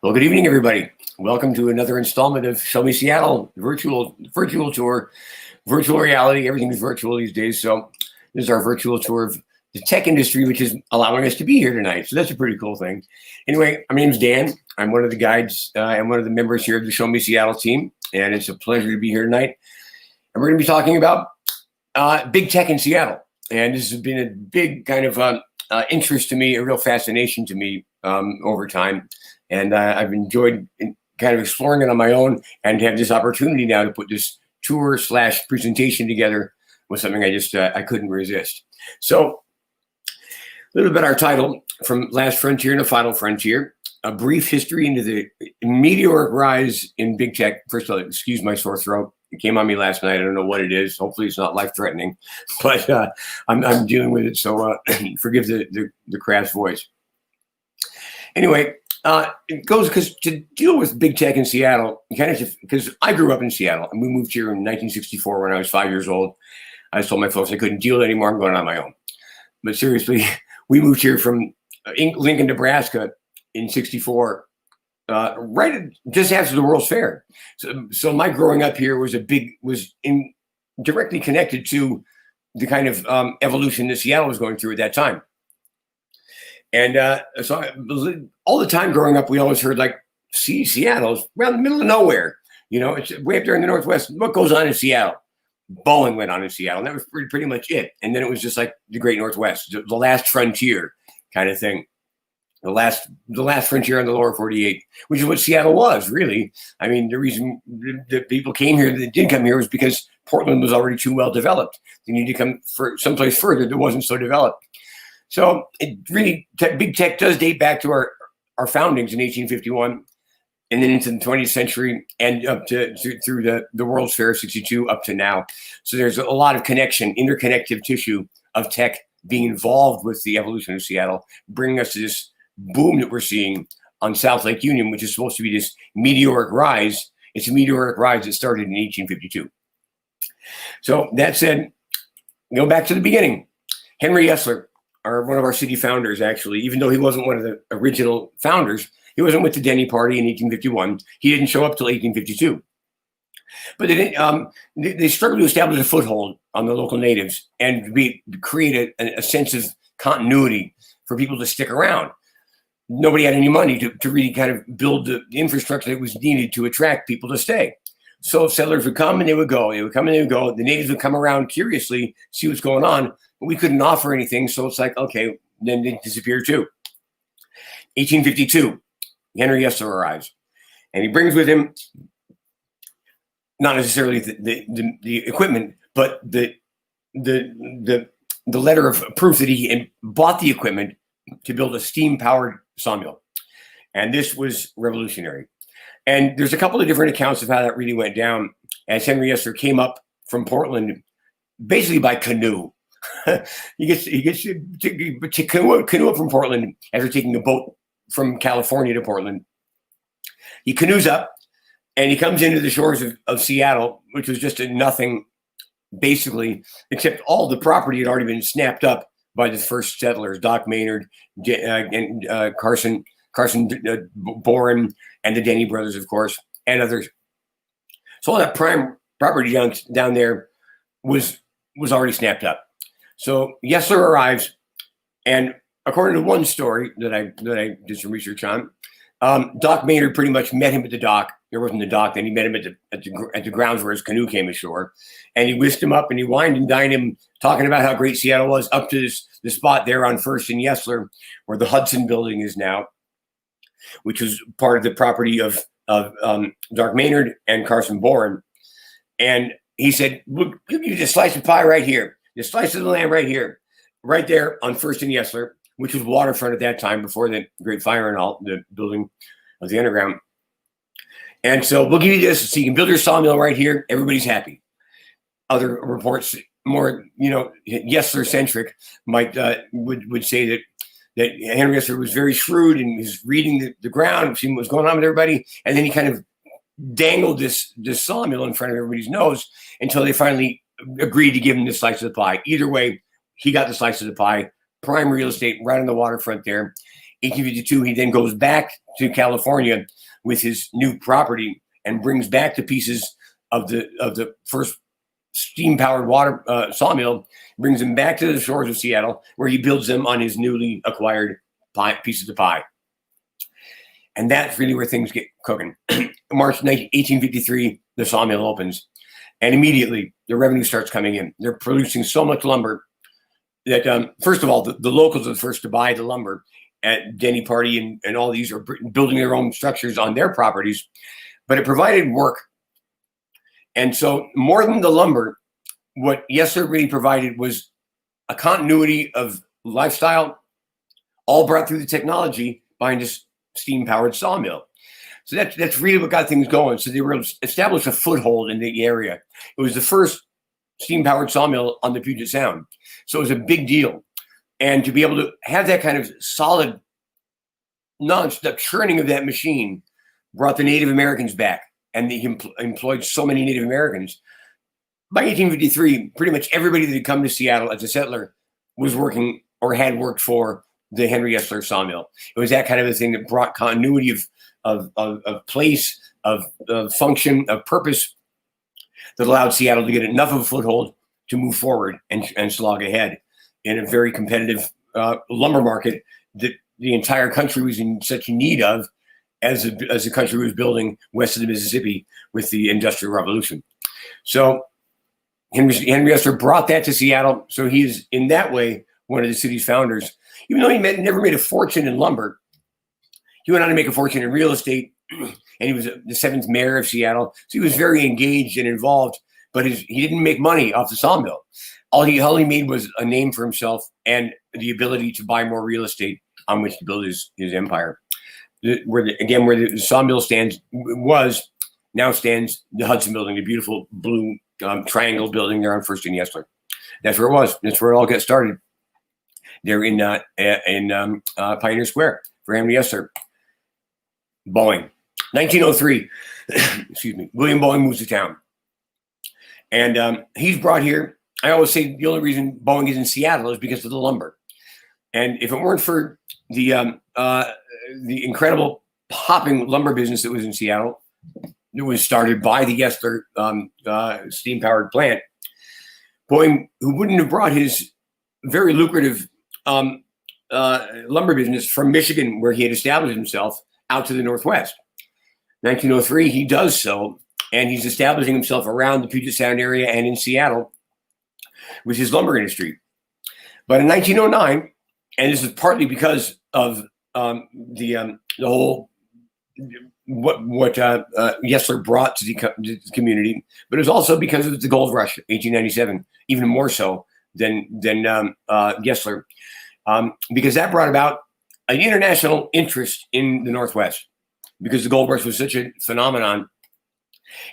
Well, good evening, everybody. Welcome to another installment of Show Me Seattle, virtual tour, virtual reality. Everything is virtual these days. So this is our virtual tour of the tech industry, which is allowing us to be here tonight. So that's a pretty cool thing. Anyway, my name's Dan. I'm one of the guides and one of the members here of the Show Me Seattle team. And it's a pleasure to be here tonight. And we're going to be talking about big tech in Seattle. And this has been a big kind of interest to me, a real fascination to me over time. And I've enjoyed kind of exploring it on my own and have this opportunity now to put this tour / presentation together was something I couldn't resist. So a little bit our title, From Last Frontier to Final Frontier, a brief history into the meteoric rise in big tech. First of all, excuse my sore throat. It came on me last night. I don't know what it is. Hopefully it's not life-threatening, but I'm dealing with it. So forgive the crass voice. Anyway, it goes because to deal with big tech in Seattle, because I grew up in Seattle and we moved here in 1964 when I was 5 years old. I told my folks I couldn't deal with it anymore. I'm going on my own. But seriously, we moved here from Lincoln, Nebraska in 64, just after the World's Fair. So my growing up here was directly connected to the kind of evolution that Seattle was going through at that time. And all the time growing up, we always heard Seattle's around the middle of nowhere. You know, it's way up there in the Northwest. What goes on in Seattle? Boeing went on in Seattle, and that was pretty much it. And then it was just like the Great Northwest, the last frontier kind of thing. The last frontier on the lower 48, which is what Seattle was, really. I mean, the reason that people came here that didn't come here was because Portland was already too well developed. They needed to come for someplace further that wasn't so developed. So it really, big tech does date back to our foundings in 1851, and then into the 20th century and up to through the World's Fair of 62 up to now. So there's a lot of interconnective tissue of tech being involved with the evolution of Seattle, bringing us to this boom that we're seeing on South Lake Union, which is supposed to be this meteoric rise. It's a meteoric rise that started in 1852. So that said, go back to the beginning. Henry Yesler, one of our city founders, actually, even though he wasn't one of the original founders, he wasn't with the Denny Party in 1851. He didn't show up till 1852. But they struggled to establish a foothold on the local natives and create a sense of continuity for people to stick around. Nobody had any money to really kind of build the infrastructure that was needed to attract people to stay. So settlers would come and they would go. They would come and they would go. The natives would come around curiously, see what's going on, but we couldn't offer anything. So it's like, okay, then they disappear too. 1852, Henry Yesler arrives, and he brings with him not necessarily the equipment, but the letter of proof that he bought the equipment to build a steam-powered sawmill. And this was revolutionary. And there's a couple of different accounts of how that really went down as Henry Yesler came up from Portland basically by canoe. he gets to canoe up from Portland after taking a boat from California to Portland. He canoes up and he comes into the shores of Seattle, which was just a nothing, basically, except all the property had already been snapped up by the first settlers, Doc Maynard and Carson Boren, and the Denny brothers, of course, and others. So all that prime property down there was already snapped up. So Yesler arrives, and according to one story that I did some research on, Doc Maynard pretty much met him at the dock. There wasn't the dock then. He met him at the grounds where his canoe came ashore, and he whisked him up and he wined and dined him, talking about how great Seattle was, up to the spot there on First and Yesler, where the Hudson Building is now, which was part of the property of Doc Maynard and Carson Boren. And he said, "Look, give you this slice of pie right here, this slice of the land right here, right there on First and Yesler," which was waterfront at that time before the Great Fire and all, the building of the underground. And so we'll give you this so you can build your sawmill right here. Everybody's happy. Other reports, more Yesler centric, would say that Henry Yesler was very shrewd and was reading the ground, seeing what was going on with everybody, and then he kind of dangled this sawmill in front of everybody's nose until they finally agreed to give him the slice of the pie. Either way, he got the slice of the pie. Prime real estate right on the waterfront there. 1852, he then goes back to California with his new property and brings back the pieces of the first steam-powered water sawmill, brings them back to the shores of Seattle, where he builds them on his newly acquired pieces of pie. And that's really where things get cooking. March 1853, the sawmill opens, and immediately the revenue starts coming in. They're producing so much lumber that, first of all, the locals are the first to buy the lumber. At Denny Party and all these are building their own structures on their properties, but it provided work. And so more than the lumber, what Yesler really provided was a continuity of lifestyle, all brought through the technology behind this steam-powered sawmill. So that's really what got things going. So they were able to establish a foothold in the area. It was the first steam-powered sawmill on the Puget Sound. So it was a big deal. And to be able to have that kind of solid, non-stop churning of that machine brought the Native Americans back. And they employed so many Native Americans. By 1853, pretty much everybody that had come to Seattle as a settler was working or had worked for the Henry Yesler sawmill. It was that kind of a thing that brought continuity of place, of function, of purpose that allowed Seattle to get enough of a foothold to move forward and slog ahead in a very competitive lumber market that the entire country was in such need of as the country was building west of the Mississippi with the Industrial Revolution. So Henry Yesler brought that to Seattle. So he's, in that way, one of the city's founders. Even though he never made a fortune in lumber, he went on to make a fortune in real estate, and he was the 7th mayor of Seattle. So he was very engaged and involved, but he didn't make money off the sawmill. All he made was a name for himself and the ability to buy more real estate on which to build his empire. Where the sawmill now stands the Hudson Building, the beautiful blue triangle building there on First and Yesler. That's where it was. That's where it all got started. They're in Pioneer Square for Henry Yesler. Boeing, 1903. Excuse me. William Boeing moves to town, and he's brought here. I always say the only reason Boeing is in Seattle is because of the lumber. And if it weren't for the incredible popping lumber business that was in Seattle, it was started by the Yesler steam-powered plant, Boeing, who wouldn't have brought his very lucrative lumber business from Michigan, where he had established himself, out to the Northwest. 1903, he does so, and he's establishing himself around the Puget Sound area and in Seattle with his lumber industry. But in 1909, and this is partly because of the whole what Yesler brought to the community, but it was also because of the gold rush, 1897, even more so than Yesler, because that brought about an international interest in the Northwest, because the gold rush was such a phenomenon,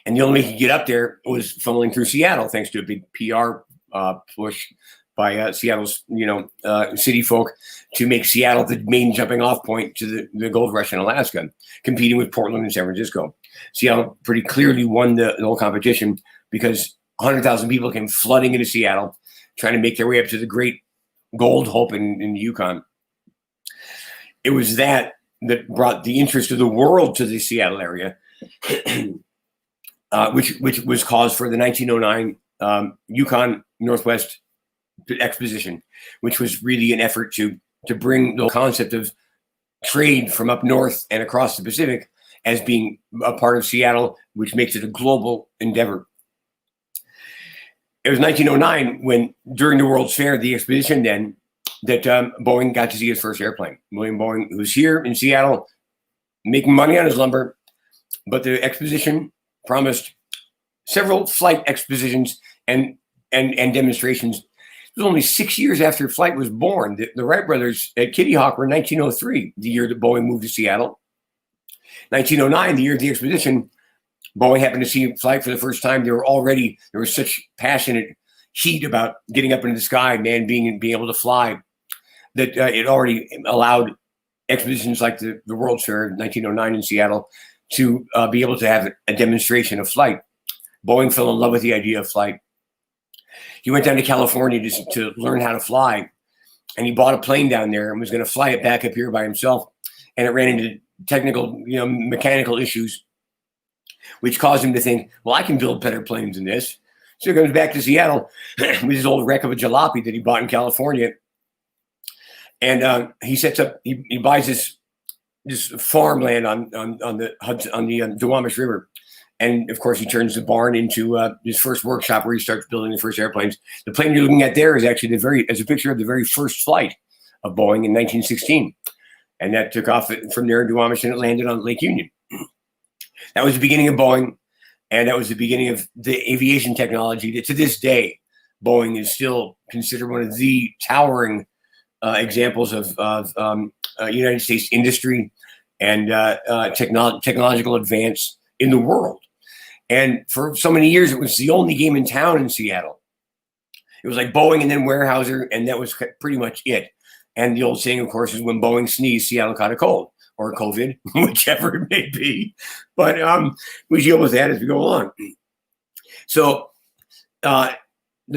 and the only way he could get up there was funneling through Seattle, thanks to a big PR push by Seattle's city folk to make Seattle the main jumping off point to the gold rush in Alaska, competing with Portland and San Francisco. Seattle pretty clearly won the whole competition because 100,000 people came flooding into Seattle, trying to make their way up to the great gold hope in the Yukon. It was that brought the interest of the world to the Seattle area, which was cause for the 1909 Yukon Northwest Exposition, which was really an effort to bring the concept of trade from up north and across the Pacific as being a part of Seattle, which makes it a global endeavor. It was 1909 when, during the World's Fair, the exposition then, that Boeing got to see his first airplane. William Boeing, who's here in Seattle, making money on his lumber, but the exposition promised several flight expositions and demonstrations. It was only 6 years after flight was born. The Wright brothers at Kitty Hawk were in 1903, the year that Boeing moved to Seattle. 1909, the year of the expedition, Boeing happened to see flight for the first time. There was such passionate heat about getting up into the sky, man, being able to fly, that it already allowed expeditions like the World's Fair in 1909 in Seattle to be able to have a demonstration of flight. Boeing fell in love with the idea of flight. He went down to California to learn how to fly, and he bought a plane down there and was going to fly it back up here by himself. And it ran into technical, mechanical issues, which caused him to think, well, I can build better planes than this. So he comes back to Seattle with his old wreck of a jalopy that he bought in California. And he sets up, he buys this farmland on the Duwamish River. And of course, he turns the barn into his first workshop where he starts building the first airplanes. The plane you're looking at there is actually a picture of the very first flight of Boeing in 1916. And that took off from there in Duwamish, and it landed on Lake Union. That was the beginning of Boeing, and that was the beginning of the aviation technology that to this day, Boeing is still considered one of the towering examples of United States industry and technological advance in the world. And for so many years, it was the only game in town in Seattle. It was like Boeing and then Weyerhaeuser, and that was pretty much it. And the old saying, of course, is when Boeing sneezed, Seattle caught a cold or COVID, whichever it may be. But we deal with that as we go along. So the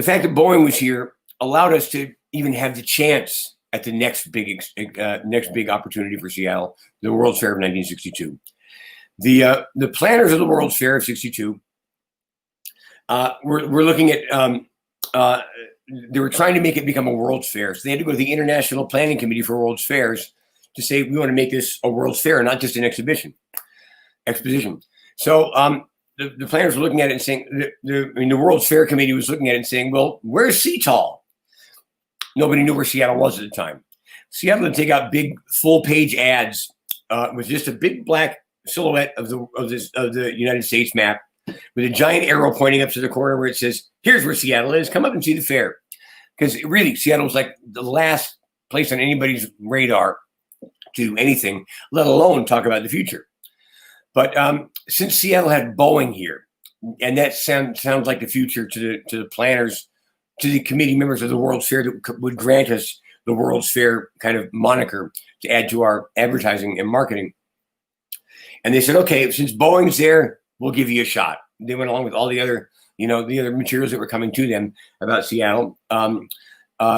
fact that Boeing was here allowed us to even have the chance at the next big opportunity for Seattle, the World's Fair of 1962. The planners of the World's Fair of 62 were looking at they were trying to make it become a World's Fair. So they had to go to the International Planning Committee for World's Fairs to say, we want to make this a World's Fair, not just an exposition. So the planners were looking at it and saying, the World's Fair Committee was looking at it and saying, well, where's Seattle? Nobody knew where Seattle was at the time. Seattle would take out big full-page ads with just a big black silhouette of the United States map, with a giant arrow pointing up to the corner where it says, here's where Seattle is, come up and see the fair. Because really, Seattle was like the last place on anybody's radar to do anything, let alone talk about the future. But since Seattle had Boeing here, and that sounds like the future to the planners, to the committee members of the World's Fair that would grant us the World's Fair kind of moniker to add to our advertising and marketing. And they said, okay, since Boeing's there, we'll give you a shot. They went along with all the other, the other materials that were coming to them about Seattle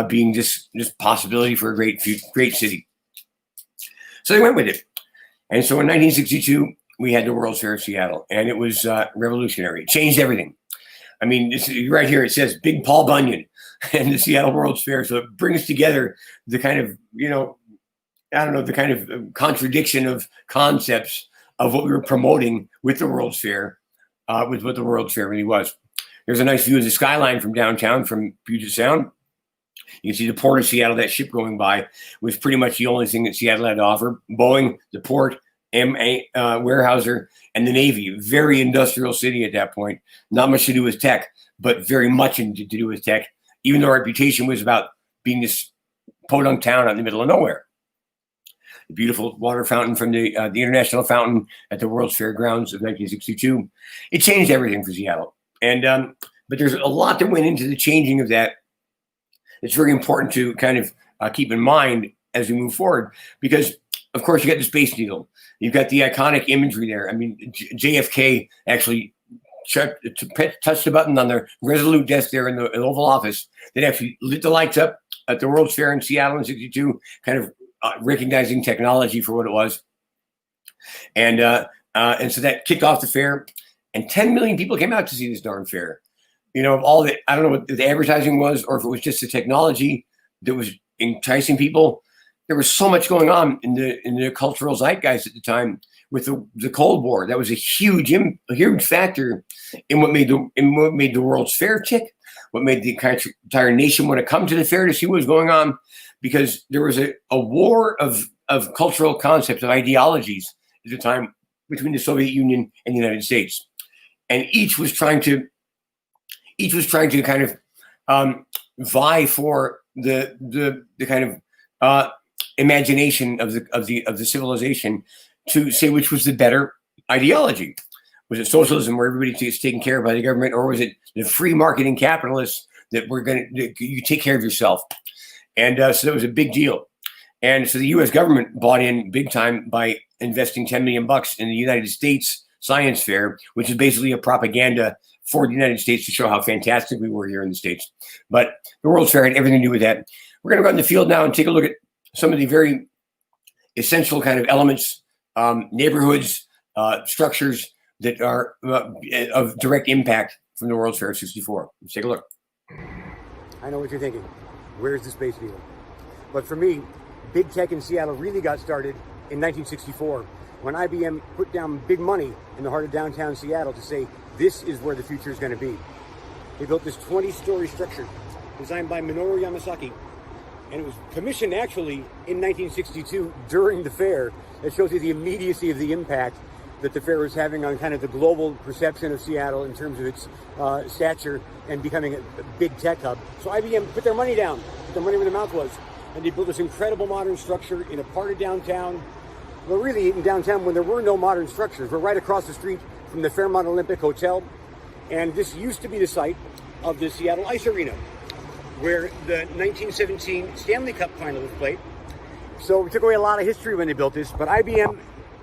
being this possibility for a great city. So they went with it. And so in 1962, we had the World's Fair of Seattle, and it was revolutionary. It changed everything. I mean, right here it says Big Paul Bunyan and the Seattle World's Fair. So it brings together the kind of, the kind of contradiction of concepts of what we were promoting with the World's Fair, with what the World's Fair really was. There's a nice view of the skyline from downtown, from Puget Sound. You can see the port of Seattle, that ship going by, was pretty much the only thing that Seattle had to offer. Boeing, the port, Weyerhaeuser, and the Navy. Very industrial city at that point. Not much to do with tech, but very much to do with tech, even though our reputation was about being this podunk town out in the middle of nowhere. The beautiful water fountain from the International Fountain at the World's Fair grounds of 1962. It changed everything for Seattle. And but there's a lot that went into the changing of that. It's very important to kind of keep in mind as we move forward, because, of course, you got the Space Needle. You've got the iconic imagery there. I mean, JFK actually touched a button on the Resolute desk there in the Oval Office that actually lit the lights up at the World's Fair in Seattle in 62, kind of recognizing technology for what it was. And so that kicked off the fair, and 10 million people came out to see this darn fair. Of all the, I don't know what the advertising was, or if it was just the technology that was enticing people. There was so much going on in the cultural zeitgeist at the time with the Cold War. That was a huge factor in what made the World's Fair tick, what made the entire nation want to come to the fair to see what was going on, because there was a war of cultural concepts, of ideologies at the time between the Soviet Union and the United States, and each was trying to kind of vie for the kind of imagination of the civilization to say which was the better ideology. Was it socialism, where everybody gets taken care of by the government, or was it the free marketing capitalists that you take care of yourself? And so that was a big deal. And so the U.S. government bought in big time by investing $10 million in the United States Science Fair, which is basically a propaganda for the United States to show how fantastic we were here in the States. But the World's Fair had everything to do with that. we're going to go in the field now and take a look at some of the very essential kind of elements, neighborhoods, structures that are of direct impact from the World's Fair of '64. Let's take a look. I know what you're thinking. Where's the Space Needle? But for me, big tech in Seattle really got started in 1964 when IBM put down big money in the heart of downtown Seattle to say, this is where the future is going to be. They built this 20-story structure designed by Minoru Yamasaki, and it was commissioned actually in 1962 during the fair. That shows you the immediacy of the impact that the fair was having on kind of the global perception of Seattle in terms of its stature and becoming a big tech hub. So IBM put their money down, put their money where their mouth was, and they built this incredible modern structure in a part of downtown. Well, really in downtown when there were no modern structures. We're right across the street from the Fairmont Olympic Hotel, and this used to be the site of the Seattle Ice Arena, where the 1917 Stanley Cup final was played. So we took away a lot of history when they built this, but IBM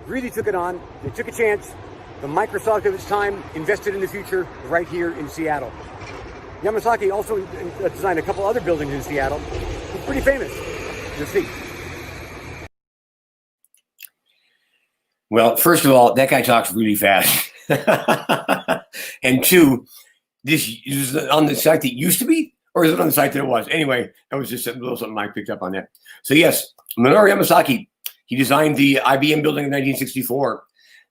really took it on. They took a chance. The Microsoft of its time invested in the future right here in Seattle. Yamasaki also designed a couple other buildings in Seattle. He's pretty famous. You'll see. Well, first of all, that guy talks really fast. And two, this is on the site that used to be, or is it on the site that it was? Anyway, that was just a little something I picked up on that. So yes, Minoru Yamasaki, he designed the IBM building in 1964.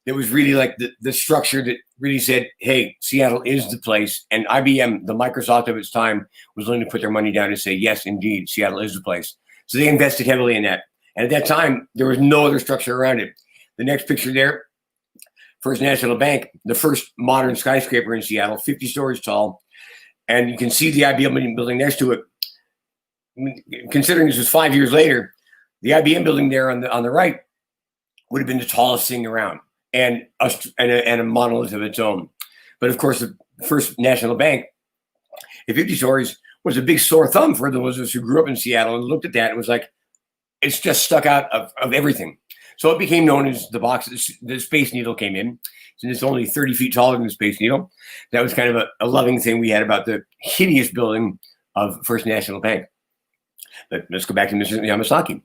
That was really like the structure that really said, hey, Seattle is the place. And IBM, the Microsoft of its time, was willing to put their money down and say, yes, indeed, Seattle is the place. So they invested heavily in that. And at that time, there was no other structure around it. The next picture there, First National Bank, the first modern skyscraper in Seattle, 50 stories tall. And you can see the IBM building next to it. Considering this was 5 years later, the IBM building there on the right would have been the tallest thing around. And a monolith of its own. But of course, the First National Bank at 50 stories was a big sore thumb for those of us who grew up in Seattle and looked at that and was like, it's just stuck out of everything. So it became known as the box. The Space Needle came in, and it's only 30 feet taller than the Space Needle. That was kind of a loving thing we had about the hideous building of First National Bank. But let's go back to Mr. Yamasaki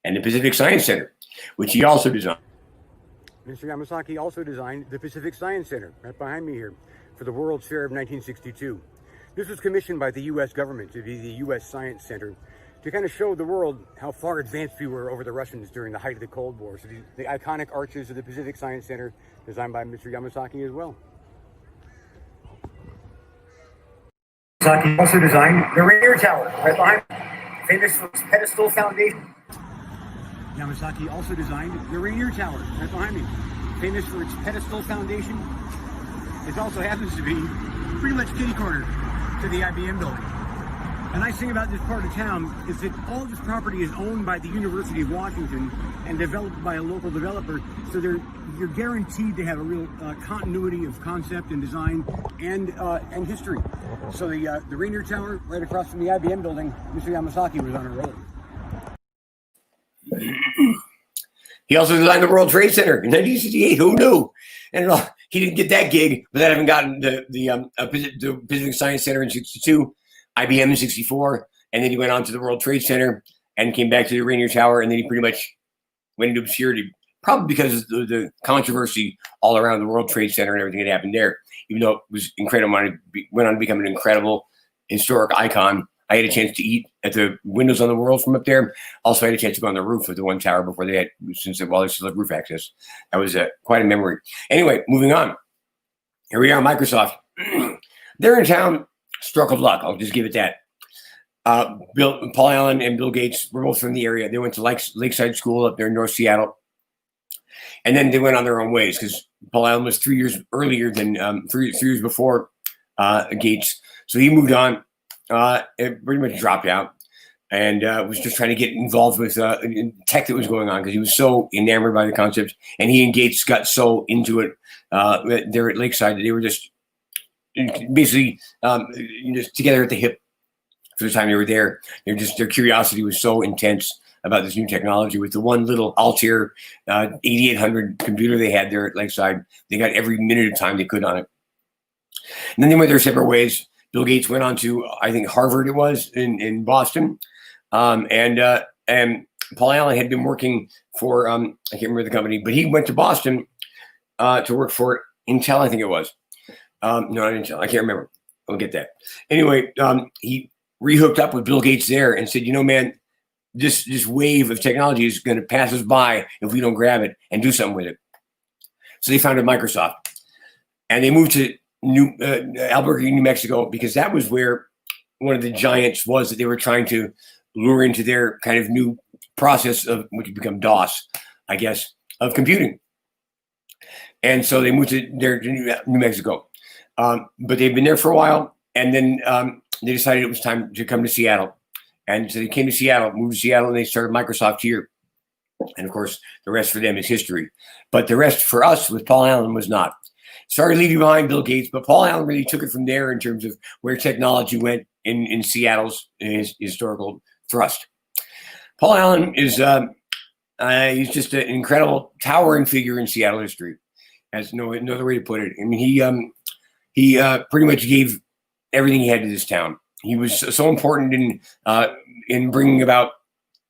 and the Pacific Science Center, which he also designed. Mr. Yamasaki also designed the Pacific Science Center, right behind me here, for the World's Fair of 1962. This was commissioned by the U.S. government to be the U.S. Science Center to kind of show the world how far advanced we were over the Russians during the height of the Cold War. So the iconic arches of the Pacific Science Center, designed by Mr. Yamasaki as well. Yamasaki also designed the Rainier Tower, right behind me, famous for its pedestal foundation. Yamasaki also designed the Rainier Tower, right behind me, famous for its pedestal foundation. It also happens to be pretty much kitty corner to the IBM building. The nice thing about this part of town is that all of this property is owned by the University of Washington and developed by a local developer, so you're guaranteed to have a real continuity of concept and design and history. So the Rainier Tower, right across from the IBM building, Mr. Yamasaki was on a roll. He also designed the World Trade Center in 1968. Who knew? And he didn't get that gig, but then having gotten the Pacific Science Center in '62, IBM in '64, and then he went on to the World Trade Center and came back to the Rainier Tower, and then he pretty much went into obscurity, probably because of the controversy all around the World Trade Center and everything that happened there. Even though it was incredible, went on to become an incredible historic icon. I had a chance to eat at the Windows on the World from up there. Also, I had a chance to go on the roof of the one tower before they had, while they still had roof access. That was quite a memory. Anyway, moving on. Here we are, Microsoft. They're in town, stroke of luck. I'll just give it that. Paul Allen and Bill Gates were both from the area. They went to Lakeside School up there in North Seattle. And then they went on their own ways because Paul Allen was 3 years earlier than 3 years before Gates. So he moved on. It pretty much dropped out and was just trying to get involved with tech that was going on because he was so enamored by the concept. And he and Gates got so into it there at Lakeside that they were just basically just together at the hip for the time they were there. Their curiosity was so intense about this new technology. With the one little Altair 8800 computer they had there at Lakeside, they got every minute of time they could on it. And then they went their separate ways. Bill Gates went on to, I think, Harvard it was in Boston. And Paul Allen had been working for, I can't remember the company, but he went to Boston to work for Intel, I think it was. No, not Intel. I can't remember. I'll get that. Anyway, he rehooked up with Bill Gates there and said, man, this wave of technology is going to pass us by if we don't grab it and do something with it. So they founded Microsoft, and they moved to Albuquerque, New Mexico, because that was where one of the giants was that they were trying to lure into their kind of new process of which would become DOS, I guess, of computing. And so they moved to New Mexico, but they've been there for a while, and then they decided it was time to come to Seattle. And so they came to Seattle, moved to Seattle, and they started Microsoft here. And of course, the rest for them is history. But the rest for us with Paul Allen was not. Sorry to leave you behind, Bill Gates, but Paul Allen really took it from there in terms of where technology went in Seattle's historical thrust. Paul Allen is he's just an incredible towering figure in Seattle history. That's no other way to put it. I mean, he pretty much gave everything he had to this town. He was so important in bringing about.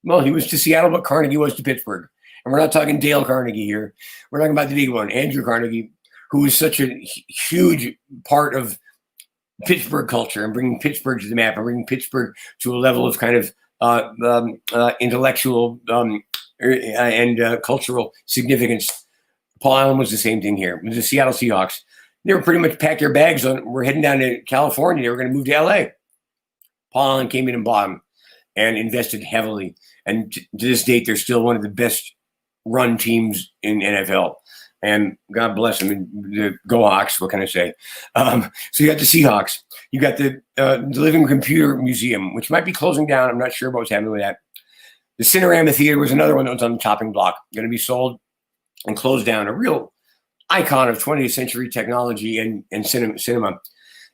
Well, he was to Seattle, but Carnegie was to Pittsburgh. And we're not talking Dale Carnegie here. We're talking about the big one, Andrew Carnegie, who was such a huge part of Pittsburgh culture and bringing Pittsburgh to the map and bringing Pittsburgh to a level of kind of intellectual and cultural significance. Paul Allen was the same thing here. It was the Seattle Seahawks. They were pretty much packed their bags on. We're heading down to California. They were going to move to LA. Paul Allen came in and bought them and invested heavily. And to this date, they're still one of the best run teams in NFL. And God bless them. The Go Hawks, what can I say? So you got the Seahawks. You got the Living Computer Museum, which might be closing down. I'm not sure about what's happening with that. The Cinerama Theater was another one that was on the chopping block, going to be sold and closed down. A real icon of 20th century technology and cinema.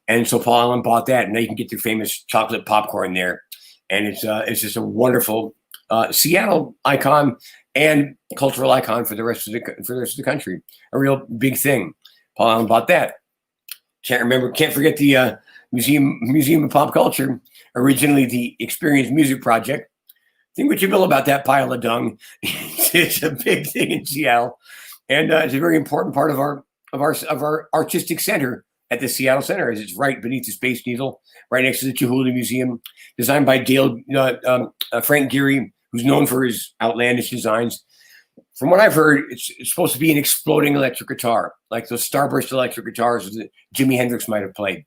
And so Paul Allen bought that, and now you can get the famous chocolate popcorn there. And it's just a wonderful Seattle icon and cultural icon for the rest of the country. A real big thing. Paul Allen bought that. Can't forget the Museum of Pop Culture, originally the Experience Music Project. Think what you will about that pile of dung. It's a big thing in Seattle, and it's a very important part of our artistic center at the Seattle Center, as it's right beneath the Space Needle, right next to the Chihuly Museum, designed by Frank Gehry, who's known for his outlandish designs. From what I've heard, it's supposed to be an exploding electric guitar, like those Starburst electric guitars that Jimi Hendrix might have played.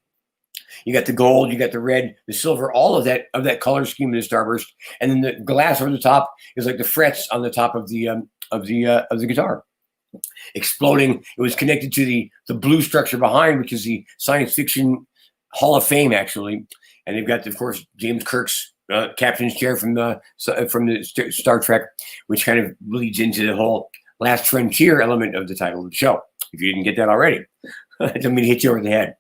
You got the gold, you got the red, the silver, all of that color scheme in the Starburst, and then the glass over the top is like the frets on the top of the guitar. Exploding. It was connected to the blue structure behind, which is the Science Fiction Hall of Fame, actually. And they've got, of course, James Kirk's captain's chair from the Star Trek, which kind of leads into the whole Last Frontier element of the title of the show. If you didn't get that already, I don't mean to hit you over the head.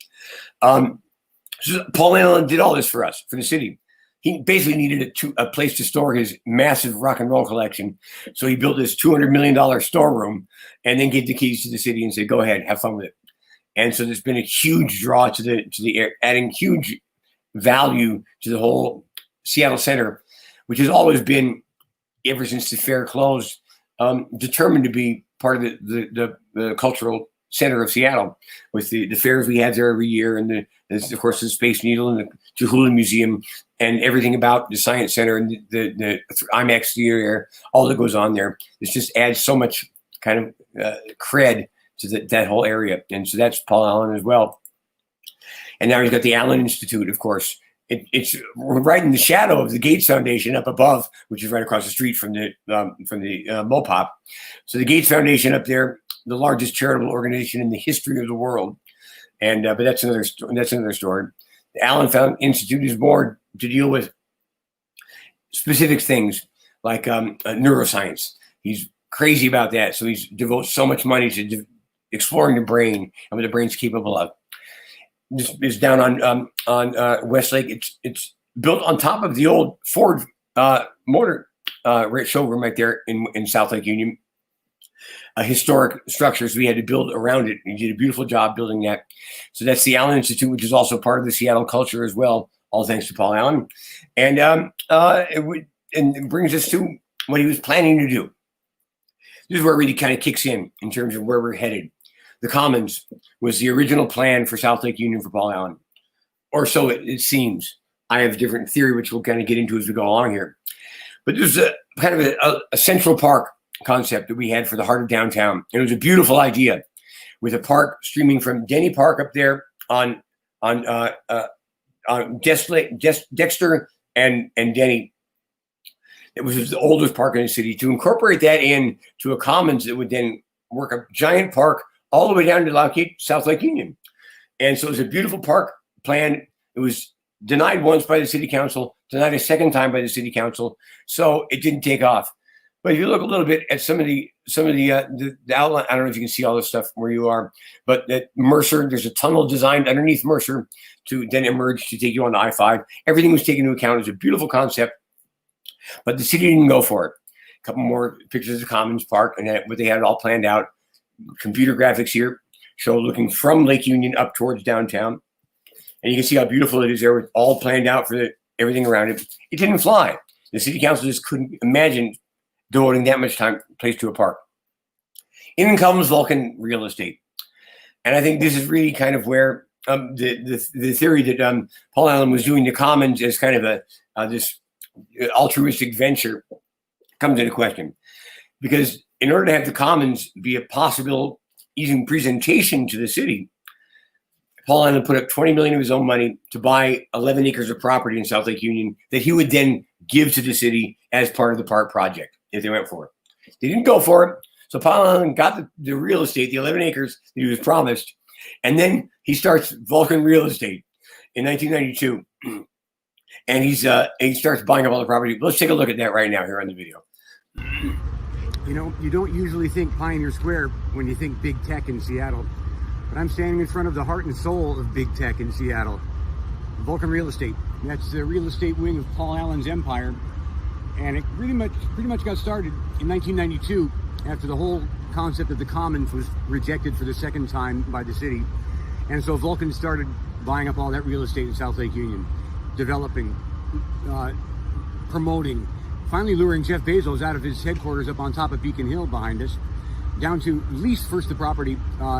So Paul Allen did all this for us, for the city. He basically needed a place to store his massive rock and roll collection. So he built this $200 million storeroom and then gave the keys to the city and said, go ahead, have fun with it. And so there's been a huge draw to the air, adding huge value to the whole Seattle Center, which has always been, ever since the fair closed, determined to be part of the cultural center of Seattle, with the fairs we have there every year, and of course the Space Needle and the Chihuly Museum and everything about the Science Center and the IMAX theater, all that goes on there. This just adds so much kind of cred to that whole area. And so that's Paul Allen as well. And now he's got the Allen Institute, of course. It's right in the shadow of the Gates Foundation up above, which is right across the street from the Mopop. So the Gates Foundation up there, the largest charitable organization in the history of the world. And but that's another story. The Allen Institute is born to deal with specific things like neuroscience. He's crazy about that, so he devotes so much money to exploring the brain and what the brain's capable of. This is down on Westlake. It's built on top of the old Ford motor showroom right there in South Lake Union. historic structure, so we had to build around it. We did a beautiful job building that. So that's the Allen Institute, which is also part of the Seattle culture as well, all thanks to Paul Allen. And it brings us to what he was planning to do. This is where it really kind of kicks in terms of where we're headed. The Commons was the original plan for South Lake Union for Paul Allen, or so it seems. I have a different theory, which we'll kind of get into as we go along here. But there's a kind of a Central Park concept that we had for the heart of downtown. And it was a beautiful idea with a park streaming from Denny Park up there on Dexter and Denny. It was the oldest park in the city. To incorporate that in to a commons that would then work a giant park all the way down to South Lake Union. And so it was a beautiful park plan. It was denied once by the city council, denied a second time by the city council. So it didn't take off. But if you look a little bit at some of the outline, I don't know if you can see all this stuff where you are, but at Mercer, there's a tunnel designed underneath Mercer to then emerge to take you on the I-5. Everything was taken into account. It was a beautiful concept, but the city didn't go for it. A couple more pictures of Commons Park, and what they had it all planned out. Computer graphics here show looking from Lake Union up towards downtown. And you can see how beautiful it is there. It's all planned out for everything around it. It didn't fly. The city council just couldn't imagine devoting that much place to a park. In comes Vulcan Real Estate. And I think this is really kind of where the theory that Paul Allen was doing the Commons as kind of this altruistic venture comes into question. Because in order to have the Commons be a possible easy presentation to the city, Paul Allen put up $20 million of his own money to buy 11 acres of property in South Lake Union that he would then give to the city as part of the park project if they went for it. They didn't go for it. So Paul Allen got the real estate, the 11 acres that he was promised. And then he starts Vulcan Real Estate in 1992. And he starts buying up all the property. Let's take a look at that right now here on the video. You know, you don't usually think Pioneer Square when you think big tech in Seattle, but I'm standing in front of the heart and soul of big tech in Seattle, Vulcan Real Estate. That's the real estate wing of Paul Allen's empire, and it pretty much got started in 1992 after the whole concept of the Commons was rejected for the second time by the city, and so Vulcan started buying up all that real estate in South Lake Union, developing, promoting, finally luring Jeff Bezos out of his headquarters up on top of Beacon Hill behind us, down to lease first the property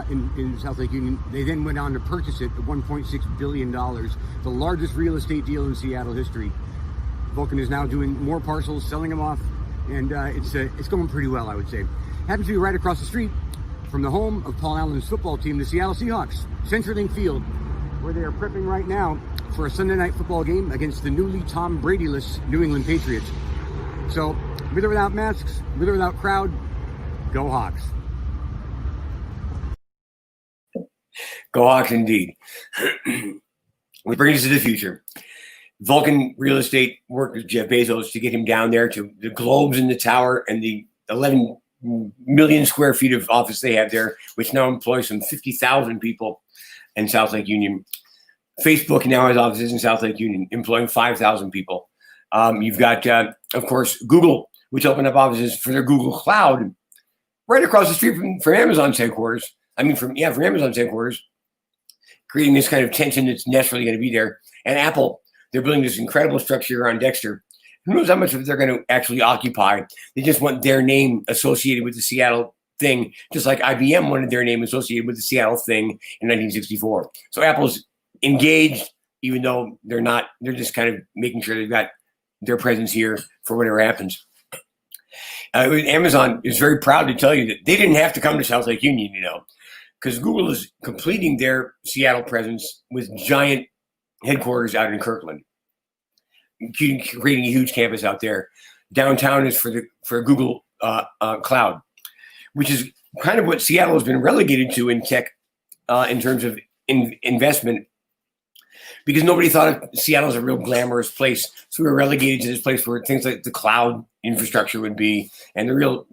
in South Lake Union. They then went on to purchase it at $1.6 billion, the largest real estate deal in Seattle history. Vulcan is now doing more parcels, selling them off, and it's going pretty well, I would say. Happens to be right across the street from the home of Paul Allen's football team, the Seattle Seahawks, CenturyLink Field, where they are prepping right now for a Sunday night football game against the newly Tom Brady-less New England Patriots. So, with or without masks, with or without crowd, go Hawks. Go Hawks indeed. Which brings us to the future. Vulcan Real Estate worked with Jeff Bezos to get him down there to the globes in the tower and the 11 million square feet of office they have there, which now employs some 50,000 people in South Lake Union. Facebook now has offices in South Lake Union, employing 5,000 people. You've got, of course, Google, which opened up offices for their Google Cloud right across the street from Amazon's headquarters. From Amazon's headquarters, creating this kind of tension that's naturally going to be there. And Apple, they're building this incredible structure on Dexter. Who knows how much of it they're going to actually occupy? They just want their name associated with the Seattle thing, just like IBM wanted their name associated with the Seattle thing in 1964. So Apple's engaged, even though they're not. They're just kind of making sure they've got their presence here for whatever happens. Amazon is very proud to tell you that they didn't have to come to South Lake Union, because Google is completing their Seattle presence with giant headquarters out in Kirkland, creating a huge campus out there. Downtown is for Google Cloud, which is kind of what Seattle has been relegated to in tech in terms of investment, because nobody thought of Seattle as a real glamorous place. So we were relegated to this place where things like the cloud infrastructure would be, and the real,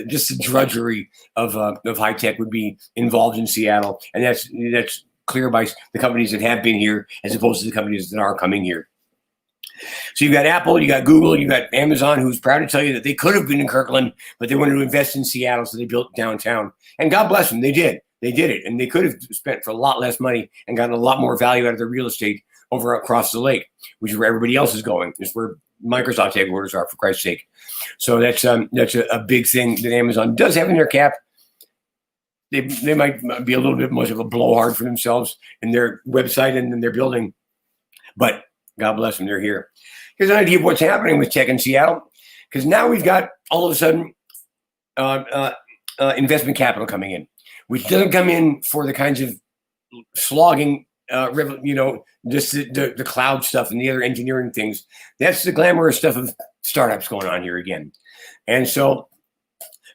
just the drudgery of high tech would be involved in Seattle. And that's clear by the companies that have been here as opposed to the companies that are coming here. So you got Apple, you got Google, you got Amazon, who's proud to tell you that they could have been in Kirkland, but they wanted to invest in Seattle, so they built downtown. And God bless them, they did. They did it, and they could have spent for a lot less money and gotten a lot more value out of their real estate over across the lake, which is where everybody else is going. It's where Microsoft headquarters are, for Christ's sake. So that's a big thing that Amazon does have in their cap. They might be a little bit much of a blowhard for themselves in their website and in their building, but God bless them, they're here. Here's an idea of what's happening with tech in Seattle, because now we've got all of a sudden investment capital coming in, which doesn't come in for the kinds of slogging, just the cloud stuff and the other engineering things. That's the glamorous stuff of startups going on here again. And so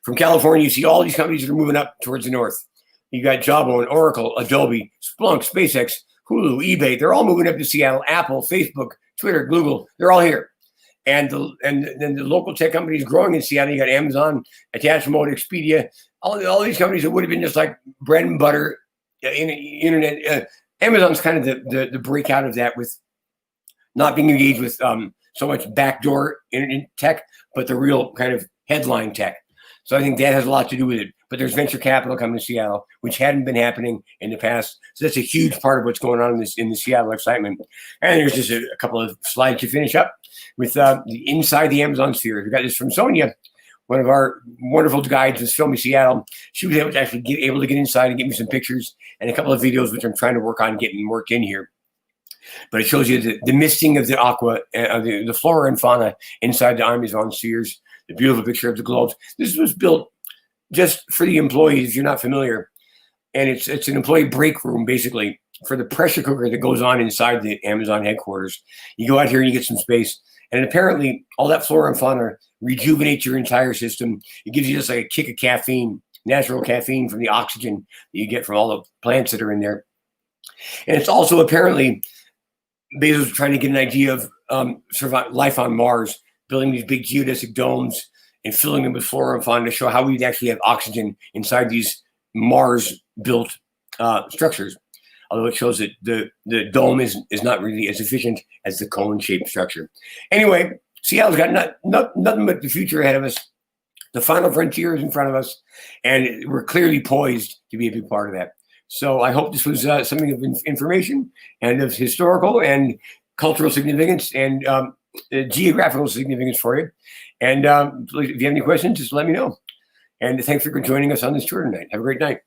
from California, you see all these companies that are moving up towards the north. You got Jawbone, Oracle, Adobe, Splunk, SpaceX, Hulu, eBay. They're all moving up to Seattle. Apple, Facebook, Twitter, Google, they're all here. And then the local tech companies growing in Seattle. You got Amazon, Attach Mode, Expedia, all these companies that would have been just like bread and butter internet. Amazon's kind of the breakout of that, with not being engaged with so much backdoor internet tech, but the real kind of headline tech. So I think that has a lot to do with it. But there's venture capital coming to Seattle, which hadn't been happening in the past. So that's a huge part of what's going on in the Seattle excitement. And there's just a couple of slides to finish up with inside the Amazon sphere. We got this from Sonia, one of our wonderful guides with Show Me Seattle. She was able to actually get inside and get me some pictures and a couple of videos, which I'm trying to work on getting worked in here. But it shows you the misting of the aqua, the flora and fauna inside the Amazon spheres. The beautiful picture of the globes. This was built just for the employees, if you're not familiar. And it's an employee break room, basically, for the pressure cooker that goes on inside the Amazon headquarters. You go out here and you get some space. And apparently, all that flora and fauna rejuvenates your entire system. It gives you just like a kick of caffeine, natural caffeine from the oxygen that you get from all the plants that are in there. And it's also apparently, Bezos trying to get an idea of sort of life on Mars, building these big geodesic domes and filling them with flora and fauna to show how we'd actually have oxygen inside these Mars-built structures. Although it shows that the dome is not really as efficient as the cone-shaped structure. Anyway, Seattle's got nothing but the future ahead of us. The final frontier is in front of us, and we're clearly poised to be a big part of that. So I hope this was something of information and of historical and cultural significance and geographical significance for you. And if you have any questions, just let me know. And thanks for joining us on this tour tonight. Have a great night.